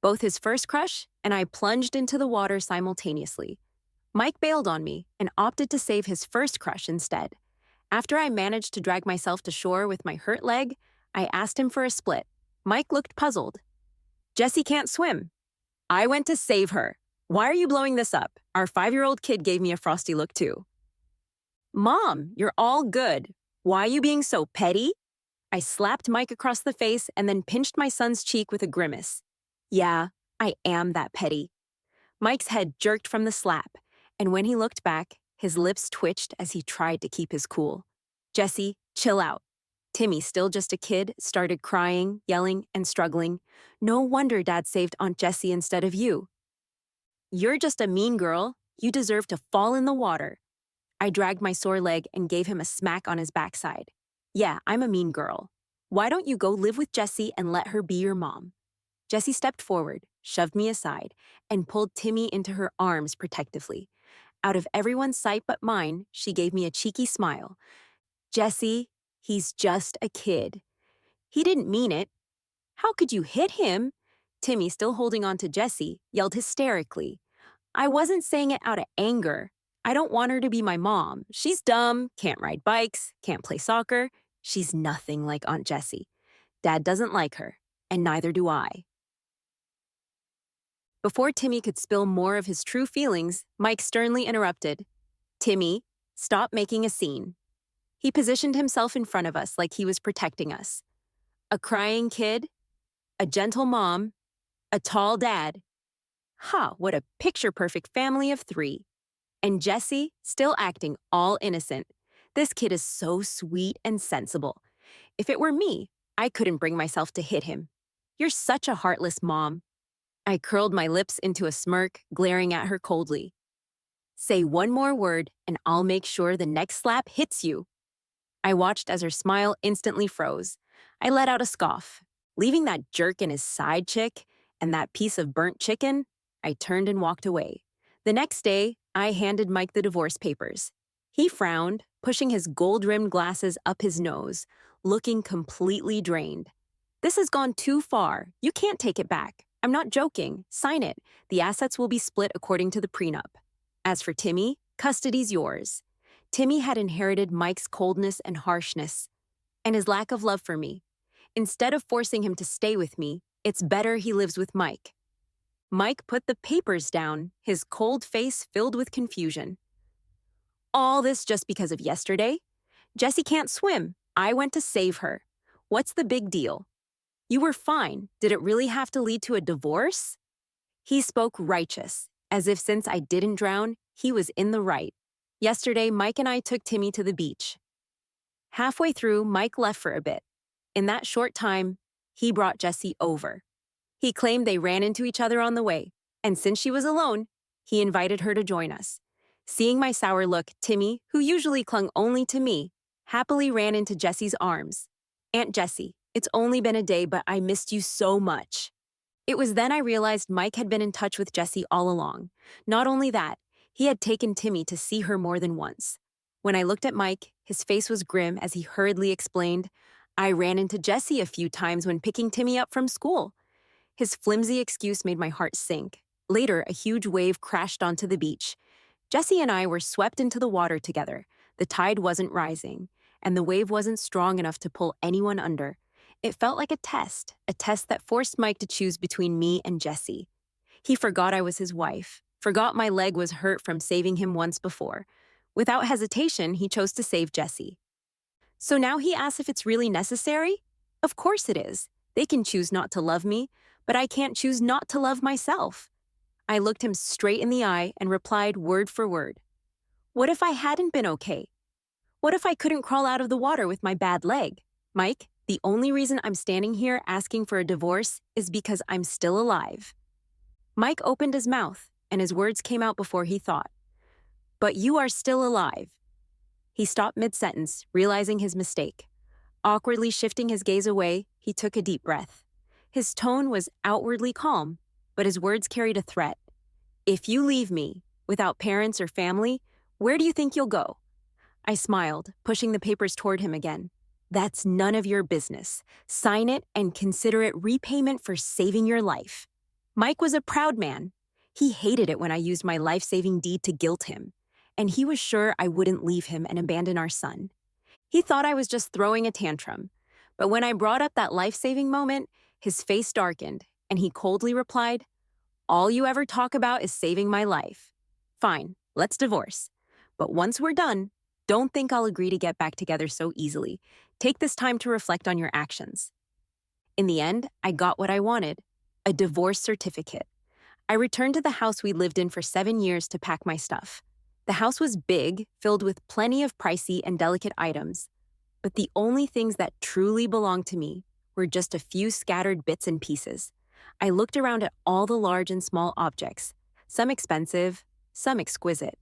both his first crush and I plunged into the water simultaneously. Mike bailed on me and opted to save his first crush instead. After I managed to drag myself to shore with my hurt leg, I asked him for a split. Mike looked puzzled. Jessie can't swim. I went to save her. Why are you blowing this up? Our 5-year-old kid gave me a frosty look too. Mom, you're all good. Why are you being so petty? I slapped Mike across the face and then pinched my son's cheek with a grimace. Yeah, I am that petty. Mike's head jerked from the slap, and when he looked back, his lips twitched as he tried to keep his cool. Jessie, chill out. Timmy, still just a kid, started crying, yelling, and struggling. No wonder Dad saved Aunt Jessie instead of you. You're just a mean girl. You deserve to fall in the water. I dragged my sore leg and gave him a smack on his backside. Yeah, I'm a mean girl. Why don't you go live with Jessie and let her be your mom? Jessie stepped forward, shoved me aside, and pulled Timmy into her arms protectively. Out of everyone's sight but mine, she gave me a cheeky smile. Jessie, he's just a kid. He didn't mean it. How could you hit him? Timmy, still holding on to Jessie, yelled hysterically. I wasn't saying it out of anger. I don't want her to be my mom. She's dumb, can't ride bikes, can't play soccer. She's nothing like Aunt Jessie. Dad doesn't like her, and neither do I. Before Timmy could spill more of his true feelings, Mike sternly interrupted. Timmy, stop making a scene. He positioned himself in front of us like he was protecting us. A crying kid, a gentle mom, a tall dad. Ha, what a picture-perfect family of 3. And Jessie, still acting all innocent. This kid is so sweet and sensible. If it were me, I couldn't bring myself to hit him. You're such a heartless mom. I curled my lips into a smirk, glaring at her coldly. Say one more word, and I'll make sure the next slap hits you. I watched as her smile instantly froze. I let out a scoff. Leaving that jerk and his side chick, and that piece of burnt chicken, I turned and walked away. The next day, I handed Mike the divorce papers. He frowned, pushing his gold-rimmed glasses up his nose, looking completely drained. This has gone too far. You can't take it back. I'm not joking. Sign it. The assets will be split according to the prenup. As for Timmy, custody's yours. Timmy had inherited Mike's coldness and harshness, and his lack of love for me. Instead of forcing him to stay with me, it's better he lives with Mike. Mike put the papers down, his cold face filled with confusion. All this just because of yesterday? Jessie can't swim. I went to save her. What's the big deal? You were fine. Did it really have to lead to a divorce? He spoke righteous, as if since I didn't drown, he was in the right. Yesterday, Mike and I took Timmy to the beach. Halfway through, Mike left for a bit. In that short time, he brought Jessie over. He claimed they ran into each other on the way, and since she was alone, he invited her to join us. Seeing my sour look, Timmy, who usually clung only to me, happily ran into Jessie's arms. Aunt Jessie, it's only been a day, but I missed you so much. It was then I realized Mike had been in touch with Jessie all along. Not only that, he had taken Timmy to see her more than once. When I looked at Mike, his face was grim as he hurriedly explained, I ran into Jessie a few times when picking Timmy up from school. His flimsy excuse made my heart sink. Later, a huge wave crashed onto the beach. Jessie and I were swept into the water together. The tide wasn't rising, and the wave wasn't strong enough to pull anyone under. It felt like a test that forced Mike to choose between me and Jessie. He forgot I was his wife, forgot my leg was hurt from saving him once before. Without hesitation, he chose to save Jessie. So now he asks if it's really necessary? Of course it is. They can choose not to love me, but I can't choose not to love myself. I looked him straight in the eye and replied word for word. What if I hadn't been okay? What if I couldn't crawl out of the water with my bad leg? Mike, the only reason I'm standing here asking for a divorce is because I'm still alive. Mike opened his mouth, and his words came out before he thought. But you are still alive. He stopped mid-sentence, realizing his mistake. Awkwardly shifting his gaze away, he took a deep breath. His tone was outwardly calm, but his words carried a threat. If you leave me, without parents or family, where do you think you'll go? I smiled, pushing the papers toward him again. That's none of your business. Sign it and consider it repayment for saving your life. Mike was a proud man. He hated it when I used my life-saving deed to guilt him, and he was sure I wouldn't leave him and abandon our son. He thought I was just throwing a tantrum, but when I brought up that life-saving moment, his face darkened, and he coldly replied, "All you ever talk about is saving my life. Fine, let's divorce. But once we're done, don't think I'll agree to get back together so easily. Take this time to reflect on your actions." In the end, I got what I wanted, a divorce certificate. I returned to the house we lived in for 7 years to pack my stuff. The house was big, filled with plenty of pricey and delicate items, but the only things that truly belonged to me were just a few scattered bits and pieces. I looked around at all the large and small objects, some expensive, some exquisite.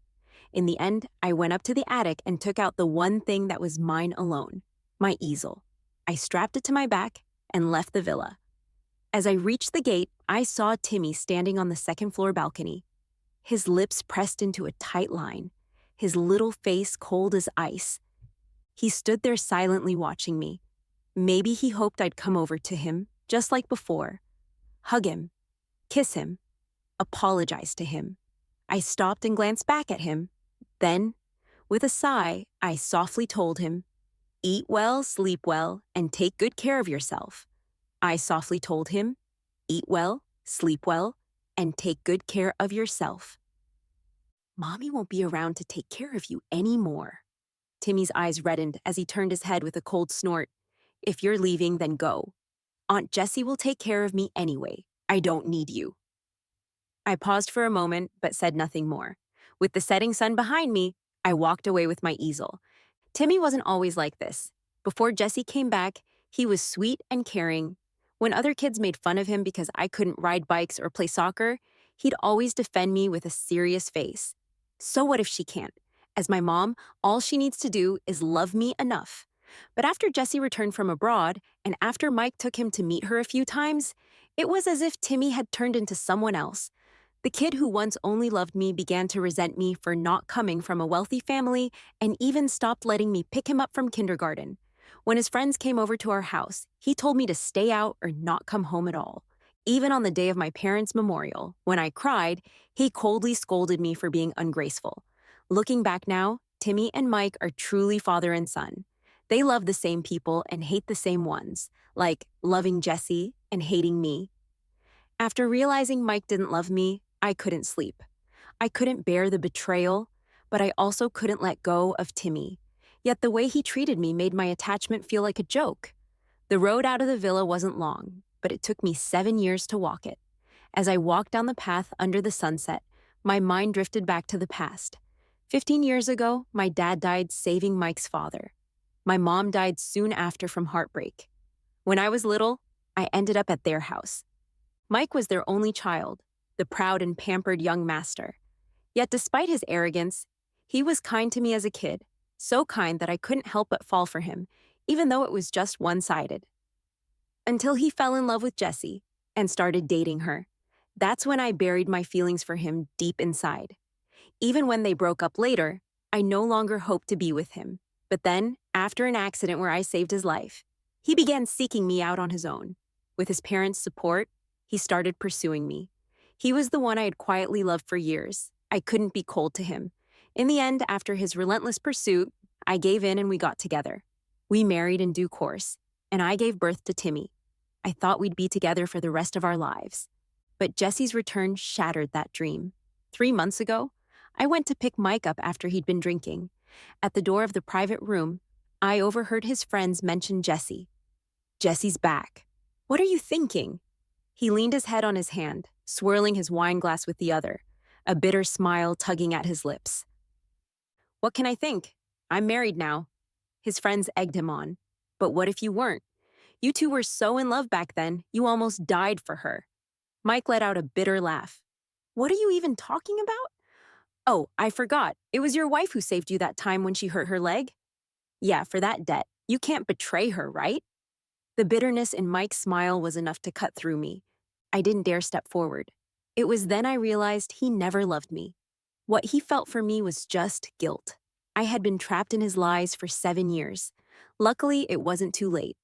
In the end, I went up to the attic and took out the one thing that was mine alone, my easel. I strapped it to my back and left the villa. As I reached the gate, I saw Timmy standing on the second-floor balcony, his lips pressed into a tight line, his little face cold as ice. He stood there silently watching me. Maybe he hoped I'd come over to him, just like before. Hug him, kiss him, apologize to him. I stopped and glanced back at him. Then, with a sigh, I softly told him, "Eat well, sleep well, and take good care of yourself." I softly told him, "Eat well, sleep well, and take good care of yourself." Mommy won't be around to take care of you anymore. Timmy's eyes reddened as he turned his head with a cold snort. "If you're leaving, then go. Aunt Jessie will take care of me anyway. I don't need you." I paused for a moment, but said nothing more. With the setting sun behind me, I walked away with my easel. Timmy wasn't always like this. Before Jessie came back, he was sweet and caring. When other kids made fun of him because I couldn't ride bikes or play soccer, he'd always defend me with a serious face. So what if she can't? As my mom, all she needs to do is love me enough. But after Jessie returned from abroad, and after Mike took him to meet her a few times, it was as if Timmy had turned into someone else. The kid who once only loved me began to resent me for not coming from a wealthy family and even stopped letting me pick him up from kindergarten. When his friends came over to our house, he told me to stay out or not come home at all. Even on the day of my parents' memorial, when I cried, he coldly scolded me for being ungraceful. Looking back now, Timmy and Mike are truly father and son. They love the same people and hate the same ones, like loving Jessie and hating me. After realizing Mike didn't love me, I couldn't sleep. I couldn't bear the betrayal, but I also couldn't let go of Timmy. Yet the way he treated me made my attachment feel like a joke. The road out of the villa wasn't long, but it took me 7 years to walk it. As I walked down the path under the sunset, my mind drifted back to the past. 15 years ago, my dad died saving Mike's father. My mom died soon after from heartbreak. When I was little, I ended up at their house. Mike was their only child, the proud and pampered young master. Yet despite his arrogance, he was kind to me as a kid, so kind that I couldn't help but fall for him, even though it was just one-sided. Until he fell in love with Jessie and started dating her. That's when I buried my feelings for him deep inside. Even when they broke up later, I no longer hoped to be with him. But then, after an accident where I saved his life, he began seeking me out on his own. With his parents' support, he started pursuing me. He was the one I had quietly loved for years. I couldn't be cold to him. In the end, after his relentless pursuit, I gave in and we got together. We married in due course, and I gave birth to Timmy. I thought we'd be together for the rest of our lives. But Jessie's return shattered that dream. 3 months ago, I went to pick Mike up after he'd been drinking. At the door of the private room, I overheard his friends mention Jessie. "Jessie's back. What are you thinking?" He leaned his head on his hand, swirling his wine glass with the other, a bitter smile tugging at his lips. "What can I think? I'm married now." His friends egged him on. "But what if you weren't? You two were so in love back then, you almost died for her." Mike let out a bitter laugh. "What are you even talking about? Oh, I forgot. It was your wife who saved you that time when she hurt her leg? Yeah, for that debt. You can't betray her, right?" The bitterness in Mike's smile was enough to cut through me. I didn't dare step forward. It was then I realized he never loved me. What he felt for me was just guilt. I had been trapped in his lies for 7 years. Luckily, it wasn't too late.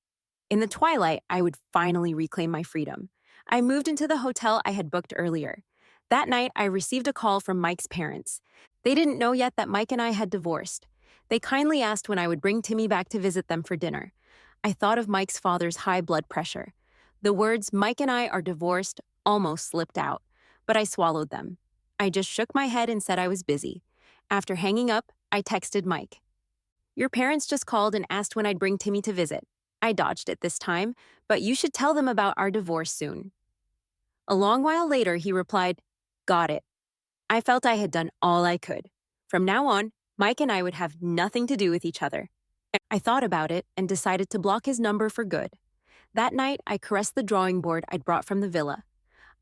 In the twilight, I would finally reclaim my freedom. I moved into the hotel I had booked earlier. That night, I received a call from Mike's parents. They didn't know yet that Mike and I had divorced. They kindly asked when I would bring Timmy back to visit them for dinner. I thought of Mike's father's high blood pressure. The words, Mike and I are divorced, almost slipped out, but I swallowed them. I just shook my head and said I was busy. After hanging up, I texted Mike. Your parents just called and asked when I'd bring Timmy to visit. I dodged it this time, but you should tell them about our divorce soon. A long while later, he replied, Got it. I felt I had done all I could. From now on, Mike and I would have nothing to do with each other. I thought about it and decided to block his number for good. That night, I caressed the drawing board I'd brought from the villa.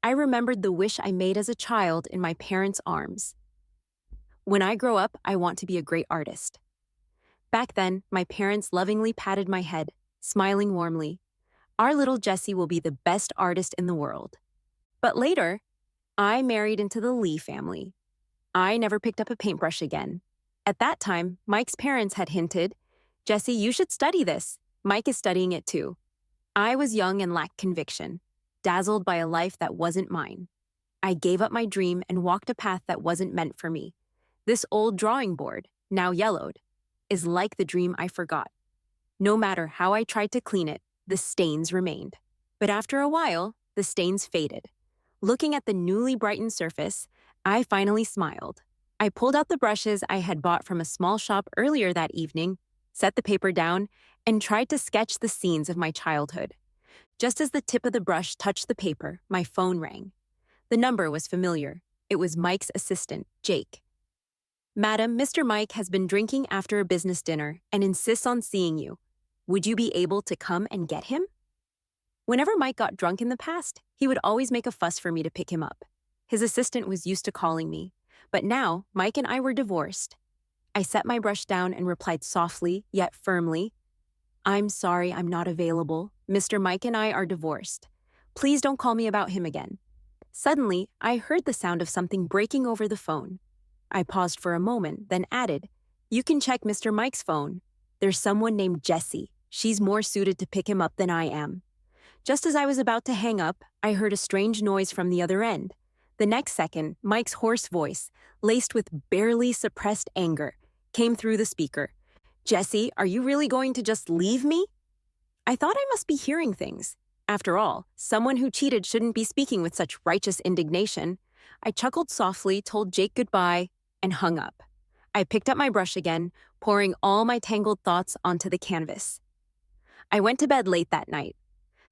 I remembered the wish I made as a child in my parents' arms. When I grow up, I want to be a great artist. Back then, my parents lovingly patted my head, smiling warmly. Our little Jessie will be the best artist in the world. But later, I married into the Lee family. I never picked up a paintbrush again. At that time, Mike's parents had hinted, Jessie, you should study this. Mike is studying it too. I was young and lacked conviction, dazzled by a life that wasn't mine. I gave up my dream and walked a path that wasn't meant for me. This old drawing board, now yellowed, is like the dream I forgot. No matter how I tried to clean it, the stains remained. But after a while, the stains faded. Looking at the newly brightened surface, I finally smiled. I pulled out the brushes I had bought from a small shop earlier that evening, set the paper down, and tried to sketch the scenes of my childhood. Just as the tip of the brush touched the paper, my phone rang. The number was familiar. It was Mike's assistant, Jake. Madam, Mr. Mike has been drinking after a business dinner and insists on seeing you. Would you be able to come and get him? Whenever Mike got drunk in the past, he would always make a fuss for me to pick him up. His assistant was used to calling me, but now Mike and I were divorced. I set my brush down and replied softly, yet firmly, I'm sorry I'm not available. Mr. Mike and I are divorced. Please don't call me about him again. Suddenly, I heard the sound of something breaking over the phone. I paused for a moment, then added, You can check Mr. Mike's phone. There's someone named Jessie. She's more suited to pick him up than I am. Just as I was about to hang up, I heard a strange noise from the other end. The next second, Mike's hoarse voice, laced with barely suppressed anger, came through the speaker. Jessie, are you really going to just leave me? I thought I must be hearing things. After all, someone who cheated shouldn't be speaking with such righteous indignation. I chuckled softly, told Jake goodbye, and hung up. I picked up my brush again, pouring all my tangled thoughts onto the canvas. I went to bed late that night.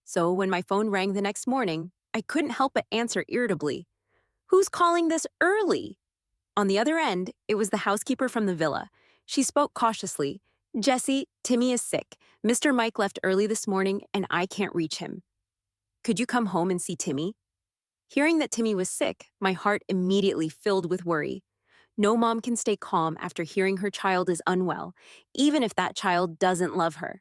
So when my phone rang the next morning, I couldn't help but answer irritably. Who's calling this early? On the other end, it was the housekeeper from the villa. She spoke cautiously. Jessie, Timmy is sick. Mr. Mike left early this morning and I can't reach him. Could you come home and see Timmy? Hearing that Timmy was sick, my heart immediately filled with worry. No mom can stay calm after hearing her child is unwell, even if that child doesn't love her.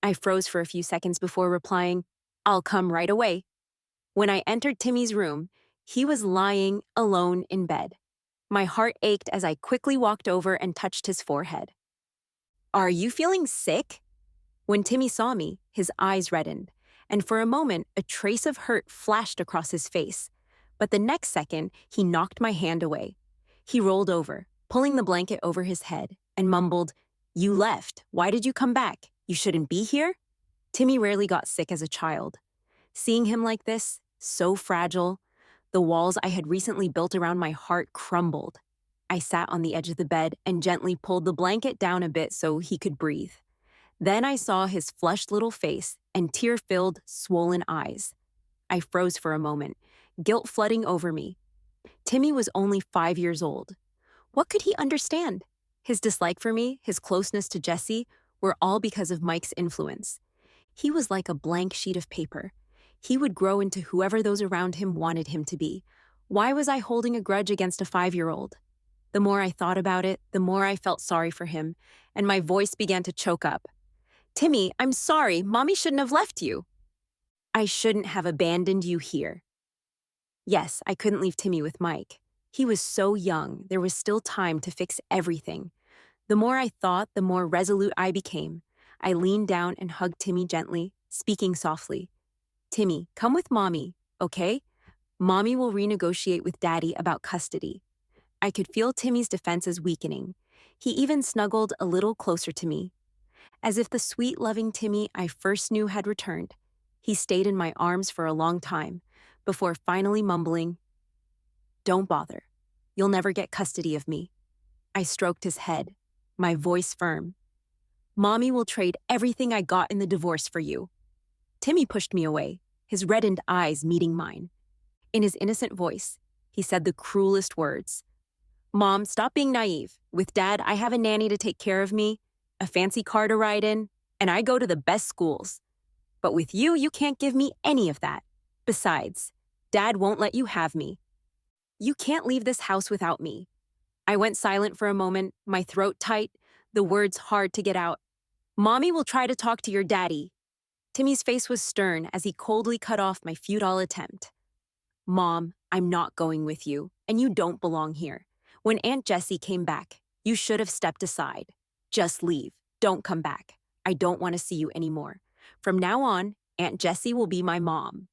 I froze for a few seconds before replying, I'll come right away. When I entered Timmy's room, he was lying alone in bed. My heart ached as I quickly walked over and touched his forehead. Are you feeling sick? When Timmy saw me, his eyes reddened, and for a moment, a trace of hurt flashed across his face. But the next second, he knocked my hand away. He rolled over, pulling the blanket over his head, and mumbled, You left. Why did you come back? You shouldn't be here? Timmy rarely got sick as a child. Seeing him like this, so fragile, the walls I had recently built around my heart crumbled. I sat on the edge of the bed and gently pulled the blanket down a bit so he could breathe. Then I saw his flushed little face and tear-filled, swollen eyes. I froze for a moment, guilt flooding over me. Timmy was only 5 years old. What could he understand? His dislike for me, his closeness to Jessie, were all because of Mike's influence. He was like a blank sheet of paper. He would grow into whoever those around him wanted him to be. Why was I holding a grudge against a 5-year-old? The more I thought about it, the more I felt sorry for him, and my voice began to choke up. Timmy, I'm sorry. Mommy shouldn't have left you. I shouldn't have abandoned you here. Yes, I couldn't leave Timmy with Mike. He was so young, there was still time to fix everything. The more I thought, the more resolute I became. I leaned down and hugged Timmy gently, speaking softly. Timmy, come with mommy, okay? Mommy will renegotiate with daddy about custody. I could feel Timmy's defenses weakening. He even snuggled a little closer to me, as if the sweet, loving Timmy I first knew had returned. He stayed in my arms for a long time, before finally mumbling, "Don't bother. You'll never get custody of me." I stroked his head, my voice firm. "Mommy will trade everything I got in the divorce for you." Timmy pushed me away, his reddened eyes meeting mine. In his innocent voice, he said the cruelest words. "Mom, stop being naive. With Dad, I have a nanny to take care of me, a fancy car to ride in, and I go to the best schools. But with you, you can't give me any of that. Besides, Dad won't let you have me. You can't leave this house without me." I went silent for a moment, my throat tight, the words hard to get out. "Mommy will try to talk to your daddy." Timmy's face was stern as he coldly cut off my futile attempt. "Mom, I'm not going with you, and you don't belong here. When Aunt Jessie came back, you should have stepped aside. Just leave. Don't come back. I don't want to see you anymore. From now on, Aunt Jessie will be my mom."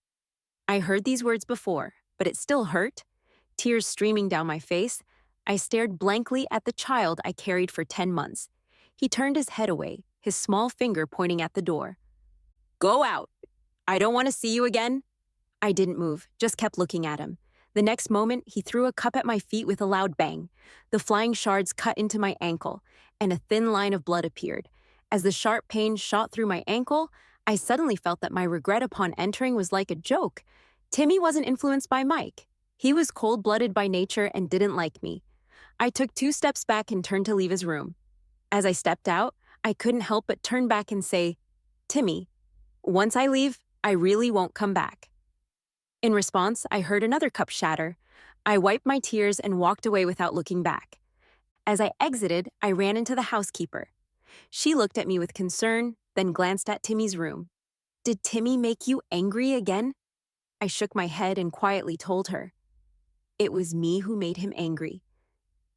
I heard these words before, but it still hurt. Tears streaming down my face, I stared blankly at the child I carried for 10 months. He turned his head away, his small finger pointing at the door. "Go out. I don't want to see you again." I didn't move, just kept looking at him. The next moment, he threw a cup at my feet with a loud bang. The flying shards cut into my ankle, and a thin line of blood appeared. As the sharp pain shot through my ankle, I suddenly felt that my regret upon entering was like a joke. Timmy wasn't influenced by Mike. He was cold-blooded by nature and didn't like me. I took 2 steps back and turned to leave his room. As I stepped out, I couldn't help but turn back and say, "Timmy, once I leave, I really won't come back." In response, I heard another cup shatter. I wiped my tears and walked away without looking back. As I exited, I ran into the housekeeper. She looked at me with concern, then glanced at Timmy's room. "Did Timmy make you angry again?" I shook my head and quietly told her, "It was me who made him angry.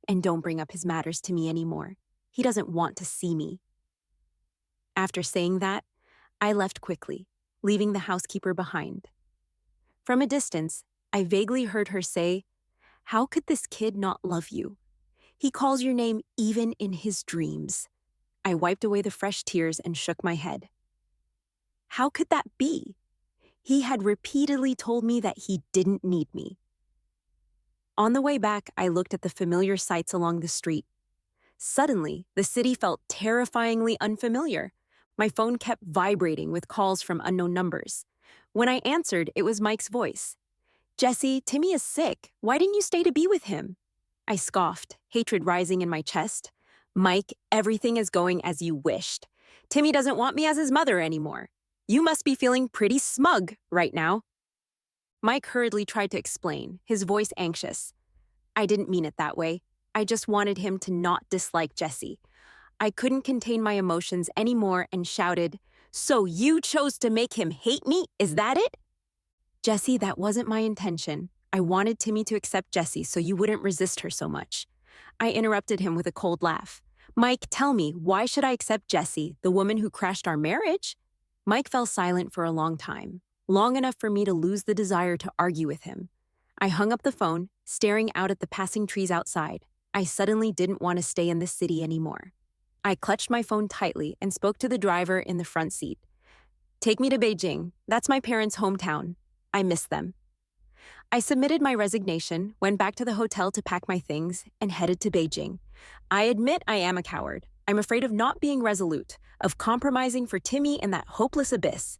And don't bring up his matters to me anymore. He doesn't want to see me." After saying that, I left quickly, leaving the housekeeper behind. From a distance, I vaguely heard her say, "How could this kid not love you? He calls your name even in his dreams." I wiped away the fresh tears and shook my head. How could that be? He had repeatedly told me that he didn't need me. On the way back, I looked at the familiar sights along the street. Suddenly, the city felt terrifyingly unfamiliar. My phone kept vibrating with calls from unknown numbers. When I answered, it was Mike's voice. "Jesse, Timmy is sick. Why didn't you stay to be with him?" I scoffed, hatred rising in my chest. "Mike, everything is going as you wished. Timmy doesn't want me as his mother anymore. You must be feeling pretty smug right now." Mike hurriedly tried to explain, his voice anxious. "I didn't mean it that way. I just wanted him to not dislike Jesse." I couldn't contain my emotions anymore and shouted, "So you chose to make him hate me? Is that it?" "Jesse, that wasn't my intention. I wanted Timmy to accept Jesse so you wouldn't resist her so much." I interrupted him with a cold laugh. "Mike, tell me, why should I accept Jesse, the woman who crashed our marriage?" Mike fell silent for a long time, long enough for me to lose the desire to argue with him. I hung up the phone, staring out at the passing trees outside. I suddenly didn't want to stay in this city anymore. I clutched my phone tightly and spoke to the driver in the front seat. "Take me to Beijing. That's my parents' hometown. I miss them." I submitted my resignation, went back to the hotel to pack my things, and headed to Beijing. I admit I am a coward. I'm afraid of not being resolute, of compromising for Timmy in that hopeless abyss.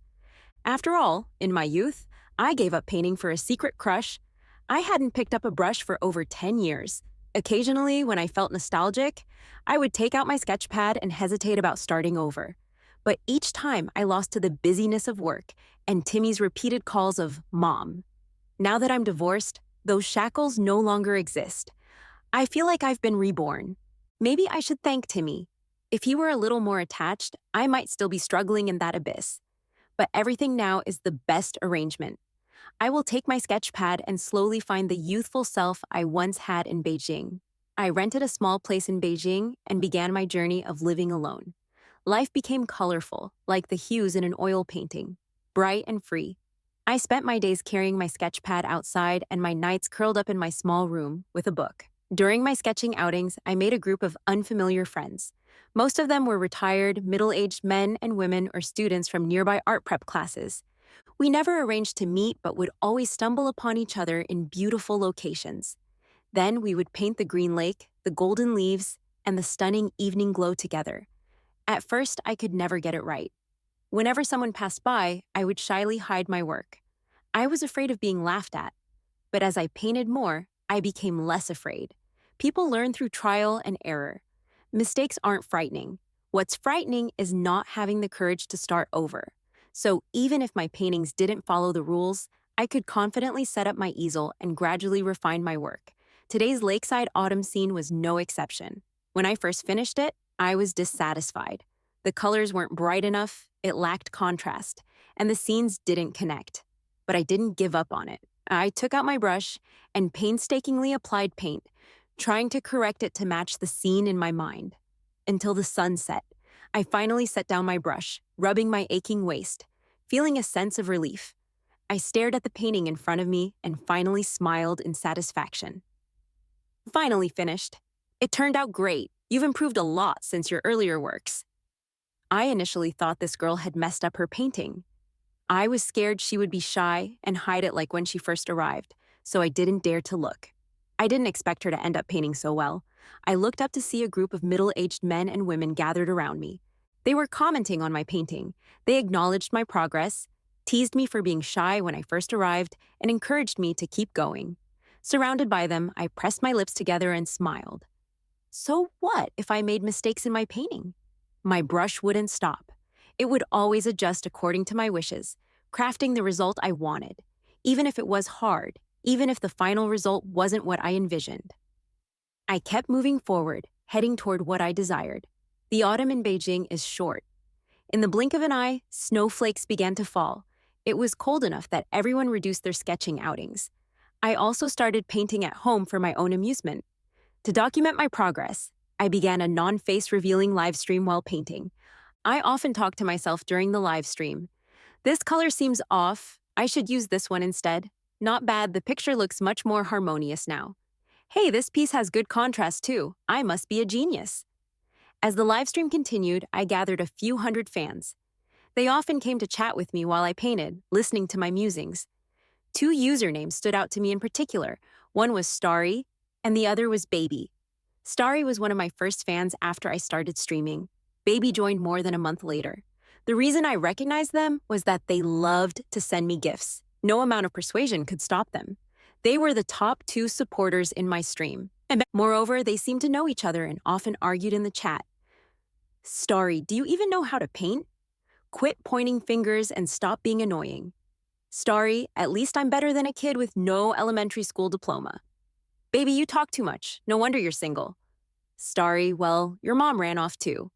After all, in my youth, I gave up painting for a secret crush. I hadn't picked up a brush for over 10 years. Occasionally, when I felt nostalgic, I would take out my sketch pad and hesitate about starting over. But each time I lost to the busyness of work and Timmy's repeated calls of "Mom." Now that I'm divorced, those shackles no longer exist. I feel like I've been reborn. Maybe I should thank Timmy. If he were a little more attached, I might still be struggling in that abyss. But everything now is the best arrangement. I will take my sketch pad and slowly find the youthful self I once had in Beijing. I rented a small place in Beijing and began my journey of living alone. Life became colorful, like the hues in an oil painting, bright and free. I spent my days carrying my sketch pad outside and my nights curled up in my small room with a book. During my sketching outings, I made a group of unfamiliar friends. Most of them were retired, middle aged men and women or students from nearby art prep classes. We never arranged to meet, but would always stumble upon each other in beautiful locations. Then we would paint the green lake, the golden leaves, and the stunning evening glow together. At first, I could never get it right. Whenever someone passed by, I would shyly hide my work. I was afraid of being laughed at, but as I painted more, I became less afraid. People learn through trial and error. Mistakes aren't frightening. What's frightening is not having the courage to start over. So even if my paintings didn't follow the rules, I could confidently set up my easel and gradually refine my work. Today's lakeside autumn scene was no exception. When I first finished it, I was dissatisfied. The colors weren't bright enough, it lacked contrast, and the scenes didn't connect. But I didn't give up on it. I took out my brush and painstakingly applied paint, trying to correct it to match the scene in my mind. Until the sun set, I finally set down my brush, rubbing my aching waist, feeling a sense of relief. I stared at the painting in front of me and finally smiled in satisfaction. Finally finished. It turned out great. You've improved a lot since your earlier works. I initially thought this girl had messed up her painting. I was scared she would be shy and hide it like when she first arrived, so I didn't dare to look. I didn't expect her to end up painting so well. I looked up to see a group of middle-aged men and women gathered around me. They were commenting on my painting. They acknowledged my progress, teased me for being shy when I first arrived, and encouraged me to keep going. Surrounded by them, I pressed my lips together and smiled. So what if I made mistakes in my painting? My brush wouldn't stop. It would always adjust according to my wishes, crafting the result I wanted, even if it was hard, even if the final result wasn't what I envisioned. I kept moving forward, heading toward what I desired. The autumn in Beijing is short. In the blink of an eye, snowflakes began to fall. It was cold enough that everyone reduced their sketching outings. I also started painting at home for my own amusement. To document my progress, I began a non-face revealing live stream while painting. I often talk to myself during the live stream. This color seems off. I should use this one instead. Not bad, the picture looks much more harmonious now. Hey, this piece has good contrast too. I must be a genius. As the live stream continued, I gathered a few hundred fans. They often came to chat with me while I painted, listening to my musings. Two usernames stood out to me in particular. One was Starry, and the other was Baby. Starry was one of my first fans after I started streaming. Baby joined more than a month later. The reason I recognized them was that they loved to send me gifts. No amount of persuasion could stop them. They were the top two supporters in my stream. And moreover, they seemed to know each other and often argued in the chat. Starry, do you even know how to paint? Quit pointing fingers and stop being annoying. Starry, at least I'm better than a kid with no elementary school diploma. Baby, you talk too much. No wonder you're single. Starry, well, your mom ran off too.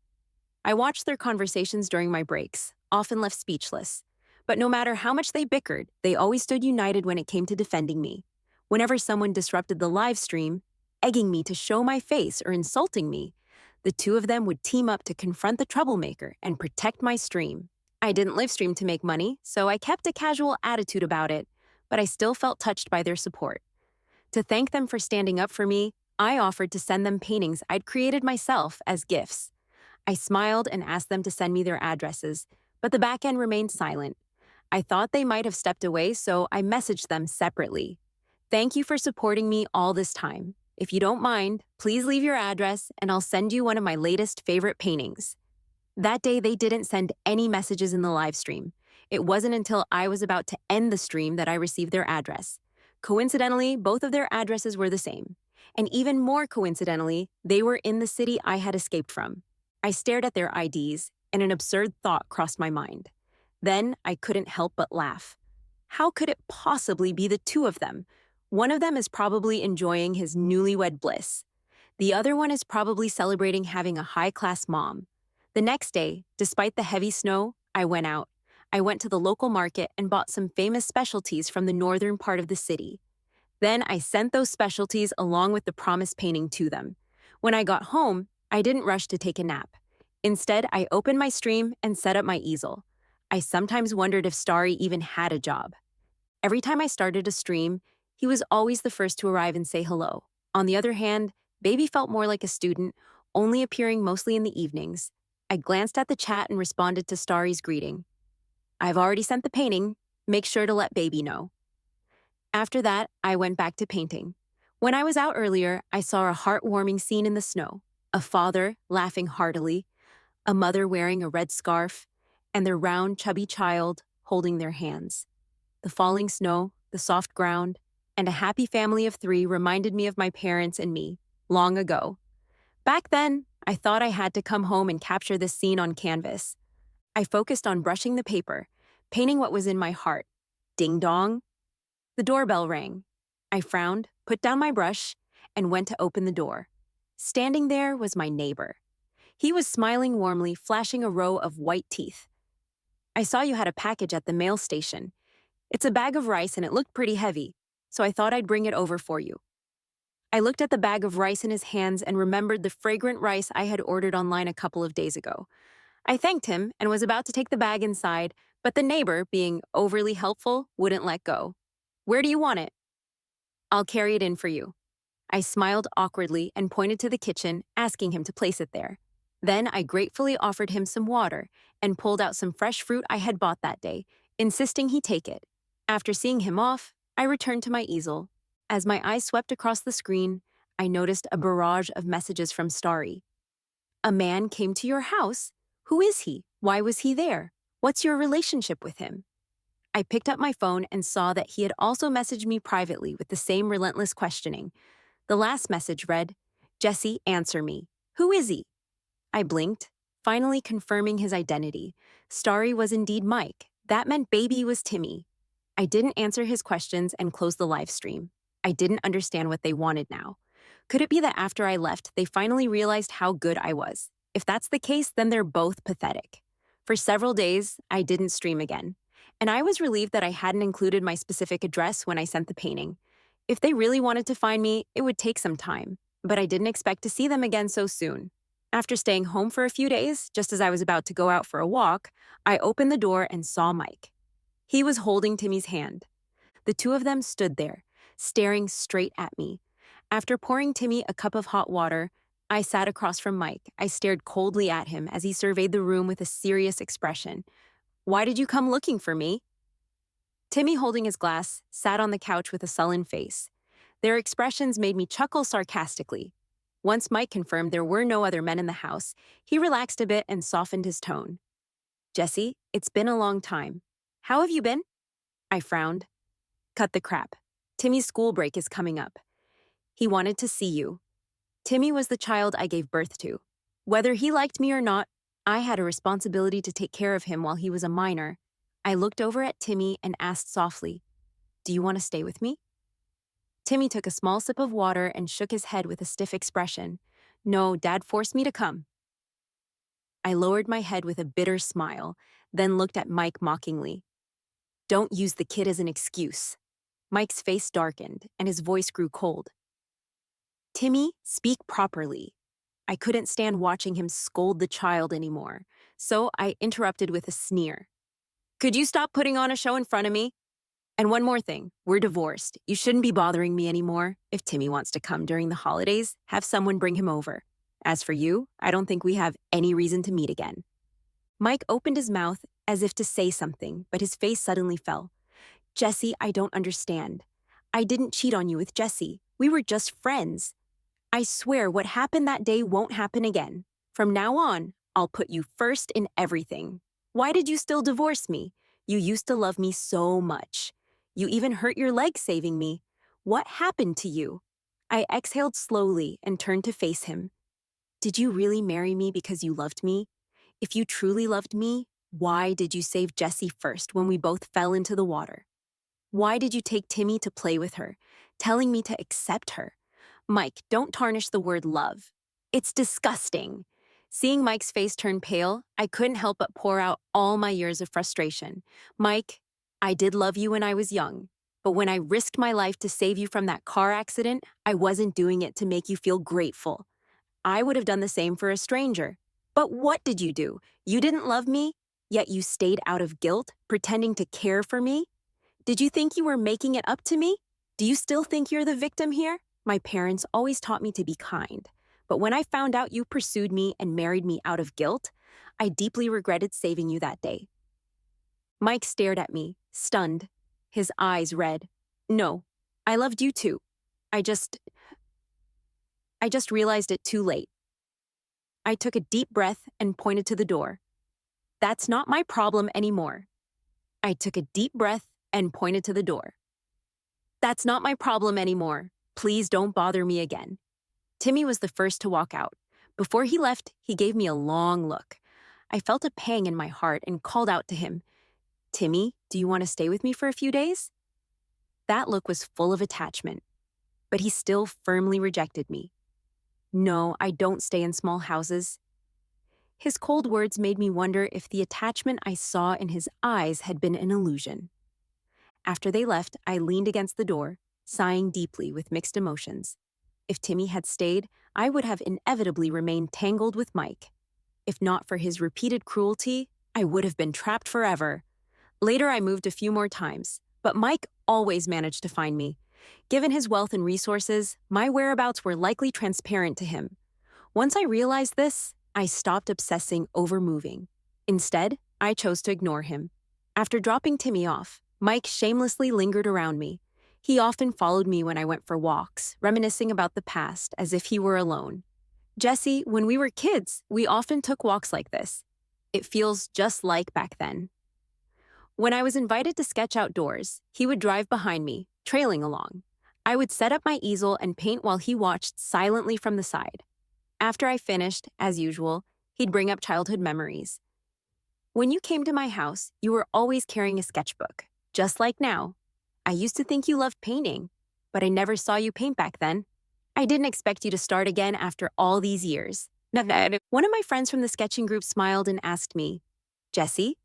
I watched their conversations during my breaks, often left speechless. But no matter how much they bickered, they always stood united when it came to defending me. Whenever someone disrupted the live stream, egging me to show my face or insulting me, the two of them would team up to confront the troublemaker and protect my stream. I didn't live stream to make money, so I kept a casual attitude about it, but I still felt touched by their support. To thank them for standing up for me, I offered to send them paintings I'd created myself as gifts. I smiled and asked them to send me their addresses, but the back end remained silent. I thought they might have stepped away, so I messaged them separately. Thank you for supporting me all this time. If you don't mind, please leave your address and I'll send you one of my latest favorite paintings. That day, they didn't send any messages in the live stream. It wasn't until I was about to end the stream that I received their address. Coincidentally, both of their addresses were the same. And even more coincidentally, they were in the city I had escaped from. I stared at their IDs, and an absurd thought crossed my mind. Then I couldn't help but laugh. How could it possibly be the two of them? One of them is probably enjoying his newlywed bliss. The other one is probably celebrating having a high-class mom. The next day, despite the heavy snow, I went out. I went to the local market and bought some famous specialties from the northern part of the city. Then I sent those specialties along with the promised painting to them. When I got home, I didn't rush to take a nap. Instead, I opened my stream and set up my easel. I sometimes wondered if Starry even had a job. Every time I started a stream, he was always the first to arrive and say hello. On the other hand, Baby felt more like a student, only appearing mostly in the evenings. I glanced at the chat and responded to Starry's greeting. I've already sent the painting. Make sure to let Baby know. After that, I went back to painting. When I was out earlier, I saw a heartwarming scene in the snow. A father laughing heartily, a mother wearing a red scarf, and their round, chubby child holding their hands. The falling snow, the soft ground, and a happy family of 3 reminded me of my parents and me, long ago. Back then, I thought I had to come home and capture this scene on canvas. I focused on brushing the paper, painting what was in my heart. Ding dong. The doorbell rang. I frowned, put down my brush, and went to open the door. Standing there was my neighbor. He was smiling warmly, flashing a row of white teeth. I saw you had a package at the mail station. It's a bag of rice and it looked pretty heavy, so I thought I'd bring it over for you. I looked at the bag of rice in his hands and remembered the fragrant rice I had ordered online a couple of days ago. I thanked him and was about to take the bag inside, but the neighbor, being overly helpful, wouldn't let go. Where do you want it? I'll carry it in for you. I smiled awkwardly and pointed to the kitchen, asking him to place it there. Then I gratefully offered him some water and pulled out some fresh fruit I had bought that day, insisting he take it. After seeing him off, I returned to my easel. As my eyes swept across the screen, I noticed a barrage of messages from Starry. A man came to your house? Who is he? Why was he there? What's your relationship with him? I picked up my phone and saw that he had also messaged me privately with the same relentless questioning. The last message read, "Jesse, answer me. Who is he?" I blinked, finally confirming his identity. Starry was indeed Mike. That meant Baby was Timmy. I didn't answer his questions and closed the live stream. I didn't understand what they wanted now. Could it be that after I left, they finally realized how good I was? If that's the case, then they're both pathetic. For several days, I didn't stream again. And I was relieved that I hadn't included my specific address when I sent the painting. If they really wanted to find me, it would take some time. But I didn't expect to see them again so soon. After staying home for a few days, just as I was about to go out for a walk, I opened the door and saw Mike. He was holding Timmy's hand. The two of them stood there, staring straight at me. After pouring Timmy a cup of hot water, I sat across from Mike. I stared coldly at him as he surveyed the room with a serious expression. Why did you come looking for me? Timmy, holding his glass, sat on the couch with a sullen face. Their expressions made me chuckle sarcastically. Once Mike confirmed there were no other men in the house, he relaxed a bit and softened his tone. Jesse, it's been a long time. How have you been? I frowned. Cut the crap. Timmy's school break is coming up. He wanted to see you. Timmy was the child I gave birth to. Whether he liked me or not, I had a responsibility to take care of him while he was a minor. I looked over at Timmy and asked softly, "Do you want to stay with me?" Timmy took a small sip of water and shook his head with a stiff expression. No, Dad forced me to come. I lowered my head with a bitter smile, then looked at Mike mockingly. Don't use the kid as an excuse. Mike's face darkened and his voice grew cold. Timmy, speak properly. I couldn't stand watching him scold the child anymore, so I interrupted with a sneer. Could you stop putting on a show in front of me? And one more thing, we're divorced. You shouldn't be bothering me anymore. If Timmy wants to come during the holidays, have someone bring him over. As for you, I don't think we have any reason to meet again. Mike opened his mouth as if to say something, but his face suddenly fell. Jesse, I don't understand. I didn't cheat on you with Jesse. We were just friends. I swear what happened that day won't happen again. From now on, I'll put you first in everything. Why did you still divorce me? You used to love me so much. You even hurt your leg saving me. What happened to you? I exhaled slowly and turned to face him. Did you really marry me because you loved me? If you truly loved me, why did you save Jessie first when we both fell into the water? Why did you take Timmy to play with her, telling me to accept her? Mike, don't tarnish the word love. It's disgusting. Seeing Mike's face turn pale, I couldn't help but pour out all my years of frustration. Mike, I did love you when I was young, but when I risked my life to save you from that car accident, I wasn't doing it to make you feel grateful. I would have done the same for a stranger. But what did you do? You didn't love me, yet you stayed out of guilt, pretending to care for me? Did you think you were making it up to me? Do you still think you're the victim here? My parents always taught me to be kind. But when I found out you pursued me and married me out of guilt, I deeply regretted saving you that day. Mike stared at me, stunned, his eyes red. No, I loved you too. I just realized it too late. I took a deep breath and pointed to the door. That's not my problem anymore. I took a deep breath and pointed to the door. That's not my problem anymore. Please don't bother me again. Timmy was the first to walk out. Before he left, he gave me a long look. I felt a pang in my heart and called out to him, Timmy, do you want to stay with me for a few days? That look was full of attachment, but he still firmly rejected me. No, I don't stay in small houses. His cold words made me wonder if the attachment I saw in his eyes had been an illusion. After they left, I leaned against the door, sighing deeply with mixed emotions. If Timmy had stayed, I would have inevitably remained tangled with Mike. If not for his repeated cruelty, I would have been trapped forever. Later, I moved a few more times, but Mike always managed to find me. Given his wealth and resources, my whereabouts were likely transparent to him. Once I realized this, I stopped obsessing over moving. Instead, I chose to ignore him. After dropping Timmy off, Mike shamelessly lingered around me. He often followed me when I went for walks, reminiscing about the past as if he were alone. Jesse, when we were kids, we often took walks like this. It feels just like back then. When I was invited to sketch outdoors, he would drive behind me, trailing along. I would set up my easel and paint while he watched silently from the side. After I finished, as usual, he'd bring up childhood memories. When you came to my house, you were always carrying a sketchbook, just like now. I used to think you loved painting, but I never saw you paint back then. I didn't expect you to start again after all these years. One of my friends from the sketching group smiled and asked me, Jesse,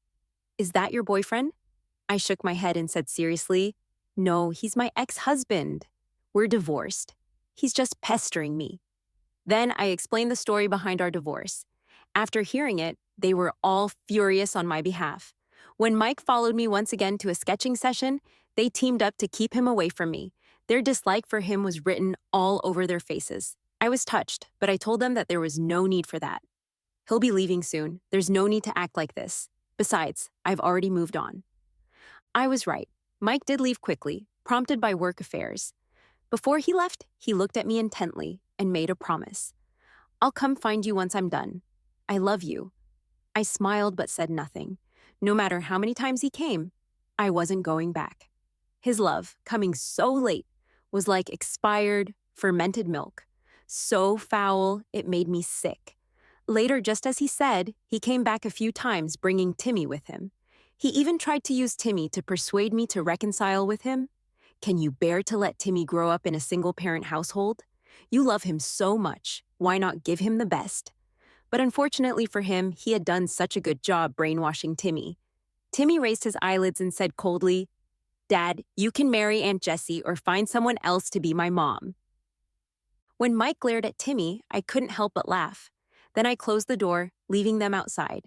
is that your boyfriend? I shook my head and said seriously, no, he's my ex-husband. We're divorced. He's just pestering me. Then I explained the story behind our divorce. After hearing it, they were all furious on my behalf. When Mike followed me once again to a sketching session, they teamed up to keep him away from me. Their dislike for him was written all over their faces. I was touched, but I told them that there was no need for that. He'll be leaving soon. There's no need to act like this. Besides, I've already moved on. I was right. Mike did leave quickly, prompted by work affairs. Before he left, he looked at me intently and made a promise. I'll come find you once I'm done. I love you. I smiled but said nothing. No matter how many times he came, I wasn't going back. His love, coming so late, was like expired, fermented milk. So foul, it made me sick. Later, just as he said, he came back a few times, bringing Timmy with him. He even tried to use Timmy to persuade me to reconcile with him. Can you bear to let Timmy grow up in a single-parent household? You love him so much. Why not give him the best? But unfortunately for him, he had done such a good job brainwashing Timmy. Timmy raised his eyelids and said coldly, Dad, you can marry Aunt Jessie or find someone else to be my mom. When Mike glared at Timmy, I couldn't help but laugh. Then I closed the door, leaving them outside.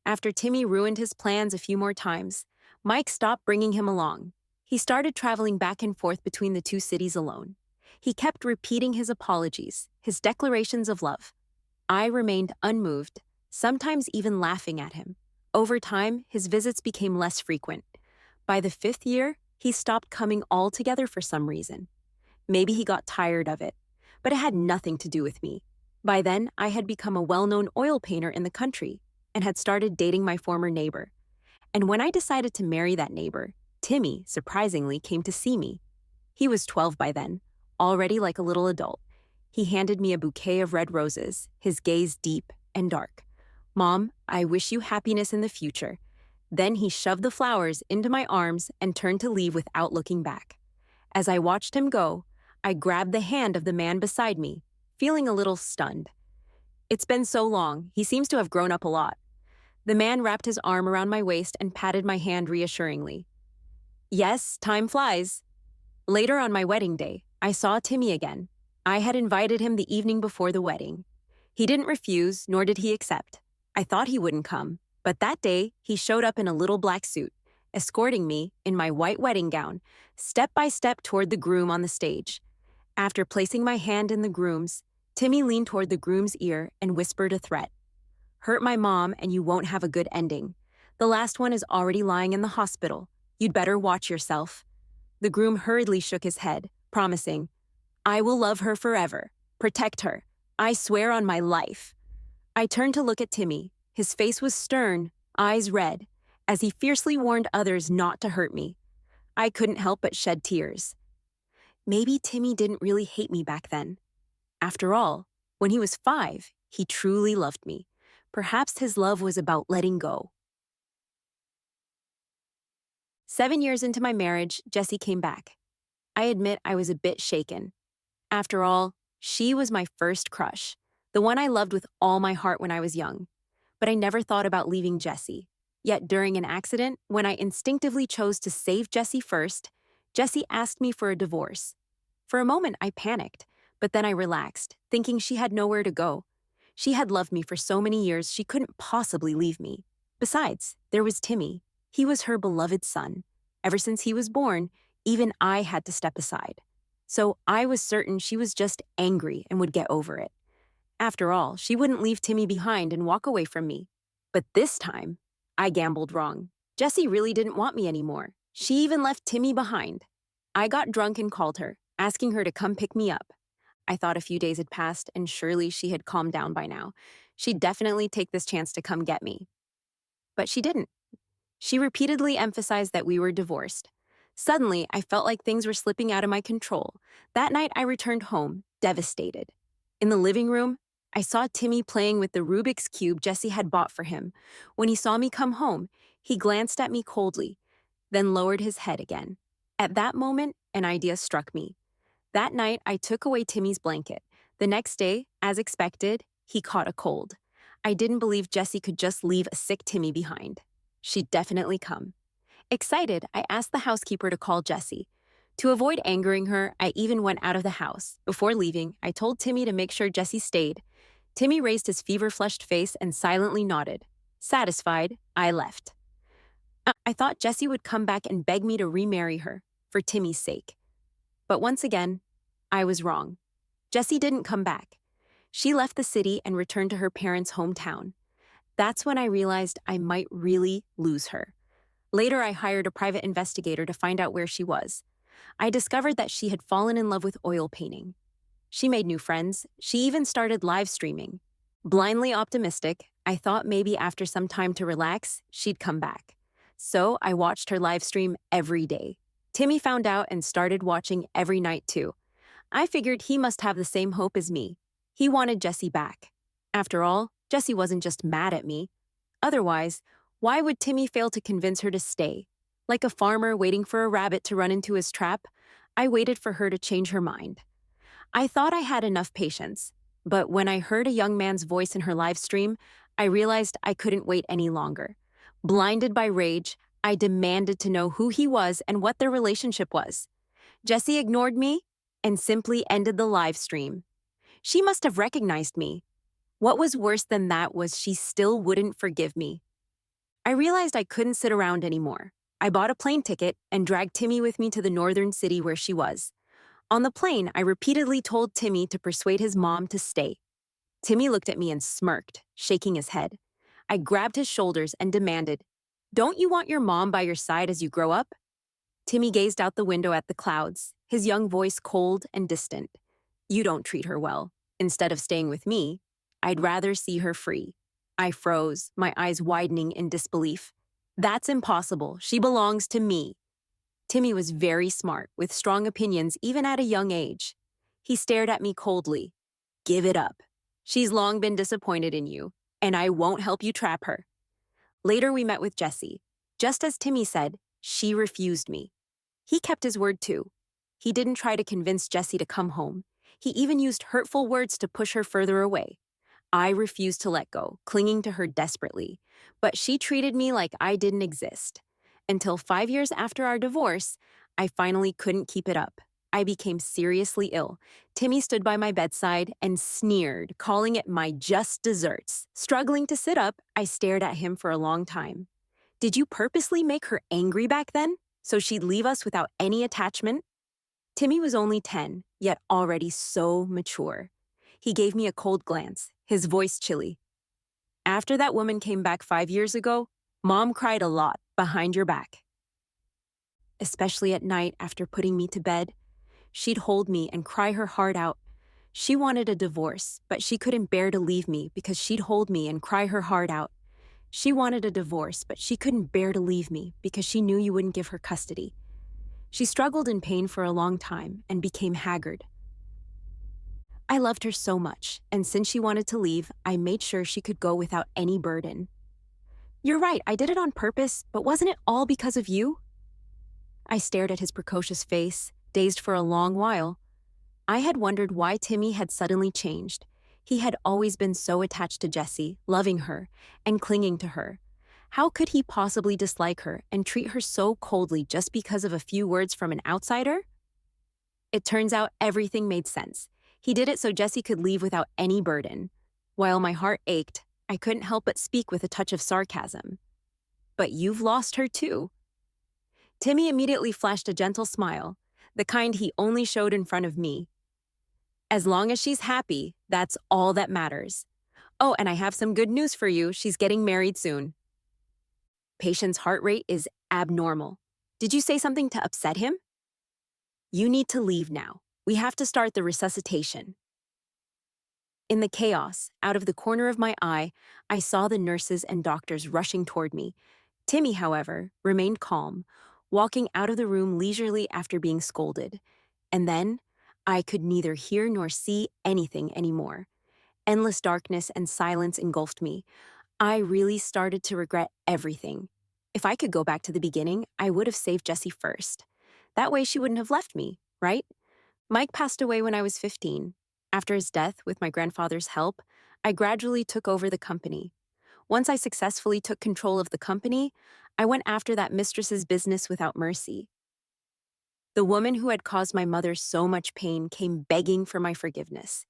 After Timmy ruined his plans a few more times, Mike stopped bringing him along. He started traveling back and forth between the two cities alone. He kept repeating his apologies, his declarations of love. I remained unmoved, sometimes even laughing at him. Over time, his visits became less frequent. By the 5th year, he stopped coming altogether for some reason. Maybe he got tired of it, but it had nothing to do with me. By then, I had become a well-known oil painter in the country and had started dating my former neighbor. And when I decided to marry that neighbor, Timmy, surprisingly, came to see me. He was 12 by then, already like a little adult. He handed me a bouquet of red roses, his gaze deep and dark. Mom, I wish you happiness in the future. Then he shoved the flowers into my arms and turned to leave without looking back. As I watched him go, I grabbed the hand of the man beside me, feeling a little stunned. It's been so long, he seems to have grown up a lot. The man wrapped his arm around my waist and patted my hand reassuringly. Yes, time flies. Later on my wedding day, I saw Timmy again. I had invited him the evening before the wedding. He didn't refuse, nor did he accept. I thought he wouldn't come, but that day, he showed up in a little black suit. escorting me, in my white wedding gown, step by step toward the groom on the stage. After placing my hand in the groom's, Timmy leaned toward the groom's ear and whispered a threat. Hurt my mom and you won't have a good ending. The last one is already lying in the hospital. You'd better watch yourself. The groom hurriedly shook his head, promising, I will love her forever. Protect her. I swear on my life. I turned to look at Timmy. His face was stern, eyes red, as he fiercely warned others not to hurt me. I couldn't help but shed tears. Maybe Timmy didn't really hate me back then. After all, when he was 5, he truly loved me. Perhaps his love was about letting go. 7 years into my marriage, Jessie came back. I admit I was a bit shaken. After all, she was my first crush, the one I loved with all my heart when I was young. But I never thought about leaving Jessie. Yet during an accident, when I instinctively chose to save Jessie first, Jessie asked me for a divorce. For a moment, I panicked, but then I relaxed, thinking she had nowhere to go. She had loved me for so many years she couldn't possibly leave me. Besides, there was Timmy. He was her beloved son. Ever since he was born, even I had to step aside. So I was certain she was just angry and would get over it. After all, she wouldn't leave Timmy behind and walk away from me. But this time, I gambled wrong. Jessie really didn't want me anymore. She even left Timmy behind. I got drunk and called her, asking her to come pick me up. I thought a few days had passed and surely she had calmed down by now. She'd definitely take this chance to come get me. But she didn't. She repeatedly emphasized that we were divorced. Suddenly, I felt like things were slipping out of my control. That night, I returned home, devastated. In the living room, I saw Timmy playing with the Rubik's Cube Jessie had bought for him. When he saw me come home, he glanced at me coldly, then lowered his head again. At that moment, an idea struck me. That night, I took away Timmy's blanket. The next day, as expected, he caught a cold. I didn't believe Jessie could just leave a sick Timmy behind. She'd definitely come. Excited, I asked the housekeeper to call Jessie. To avoid angering her, I even went out of the house. Before leaving, I told Timmy to make sure Jessie stayed. Timmy raised his fever-flushed face and silently nodded. Satisfied, I left. I thought Jessie would come back and beg me to remarry her, for Timmy's sake. But once again, I was wrong. Jessie didn't come back. She left the city and returned to her parents' hometown. That's when I realized I might really lose her. Later, I hired a private investigator to find out where she was. I discovered that she had fallen in love with oil painting. She made new friends. She even started live streaming. Blindly optimistic, I thought maybe after some time to relax, she'd come back. So I watched her live stream every day. Timmy found out and started watching every night too. I figured he must have the same hope as me. He wanted Jessie back. After all, Jessie wasn't just mad at me. Otherwise, why would Timmy fail to convince her to stay? Like a farmer waiting for a rabbit to run into his trap, I waited for her to change her mind. I thought I had enough patience, but when I heard a young man's voice in her live stream, I realized I couldn't wait any longer. Blinded by rage, I demanded to know who he was and what their relationship was. Jessie ignored me and simply ended the live stream. She must have recognized me. What was worse than that was she still wouldn't forgive me. I realized I couldn't sit around anymore. I bought a plane ticket and dragged Timmy with me to the northern city where she was. On the plane, I repeatedly told Timmy to persuade his mom to stay. Timmy looked at me and smirked, shaking his head. I grabbed his shoulders and demanded, "Don't you want your mom by your side as you grow up?" Timmy gazed out the window at the clouds, his young voice cold and distant. "You don't treat her well. Instead of staying with me, I'd rather see her free." I froze, my eyes widening in disbelief. "That's impossible. She belongs to me." Timmy was very smart, with strong opinions even at a young age. He stared at me coldly. "Give it up. She's long been disappointed in you, and I won't help you trap her." Later, we met with Jessie. Just as Timmy said, she refused me. He kept his word too. He didn't try to convince Jessie to come home. He even used hurtful words to push her further away. I refused to let go, clinging to her desperately. But she treated me like I didn't exist. Until 5 years after our divorce, I finally couldn't keep it up. I became seriously ill. Timmy stood by my bedside and sneered, calling it my just desserts. Struggling to sit up, I stared at him for a long time. Did you purposely make her angry back then, so she'd leave us without any attachment? Timmy was only 10, yet already so mature. He gave me a cold glance, his voice chilly. After that woman came back 5 years ago, Mom cried a lot behind your back. Especially at night after putting me to bed, she'd hold me and cry her heart out. She wanted a divorce, but she couldn't bear to leave me because she'd hold me and cry her heart out. She wanted a divorce, but she couldn't bear to leave me because she knew you wouldn't give her custody. She struggled in pain for a long time and became haggard. I loved her so much, and since she wanted to leave, I made sure she could go without any burden. You're right, I did it on purpose, but wasn't it all because of you? I stared at his precocious face, dazed for a long while. I had wondered why Timmy had suddenly changed. He had always been so attached to Jessie, loving her, and clinging to her. How could he possibly dislike her and treat her so coldly just because of a few words from an outsider? It turns out everything made sense. He did it so Jessie could leave without any burden. While my heart ached, I couldn't help but speak with a touch of sarcasm. But you've lost her too. Timmy immediately flashed a gentle smile, the kind he only showed in front of me. As long as she's happy, that's all that matters. Oh, and I have some good news for you. She's getting married soon. Patient's heart rate is abnormal. Did you say something to upset him? You need to leave now. We have to start the resuscitation. In the chaos, out of the corner of my eye, I saw the nurses and doctors rushing toward me. Timmy, however, remained calm, walking out of the room leisurely after being scolded. And then, I could neither hear nor see anything anymore. Endless darkness and silence engulfed me. I really started to regret everything. If I could go back to the beginning, I would have saved Jessie first. That way she wouldn't have left me, right? Mike passed away when I was 15. After his death, with my grandfather's help, I gradually took over the company. Once I successfully took control of the company, I went after that mistress's business without mercy. The woman who had caused my mother so much pain came begging for my forgiveness.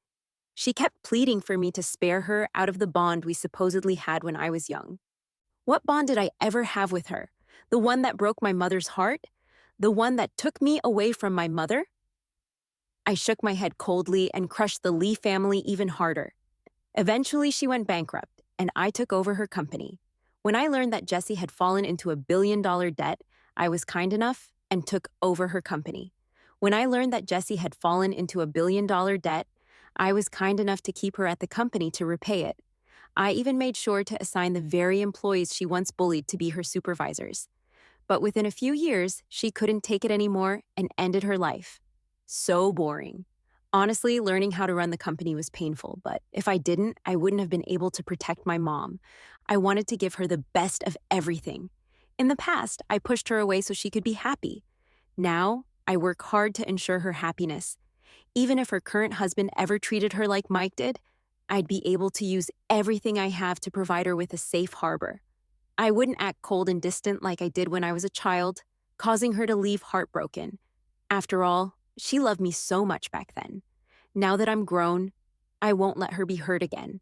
She kept pleading for me to spare her out of the bond we supposedly had when I was young. What bond did I ever have with her? The one that broke my mother's heart? The one that took me away from my mother? I shook my head coldly and crushed the Lee family even harder. Eventually, she went bankrupt, and I took over her company. When I learned that Jessie had fallen into $1 billion debt, I was kind enough and took over her company. When I learned that Jessie had fallen into $1 billion debt, I was kind enough to keep her at the company to repay it. I even made sure to assign the very employees she once bullied to be her supervisors. But within a few years, she couldn't take it anymore and ended her life. So boring. Honestly, learning how to run the company was painful, but if I didn't, I wouldn't have been able to protect my mom. I wanted to give her the best of everything. In the past, I pushed her away so she could be happy. Now, I work hard to ensure her happiness. Even if her current husband ever treated her like Mike did, I'd be able to use everything I have to provide her with a safe harbor. I wouldn't act cold and distant like I did when I was a child, causing her to leave heartbroken. After all, she loved me so much back then. Now that I'm grown, I won't let her be hurt again.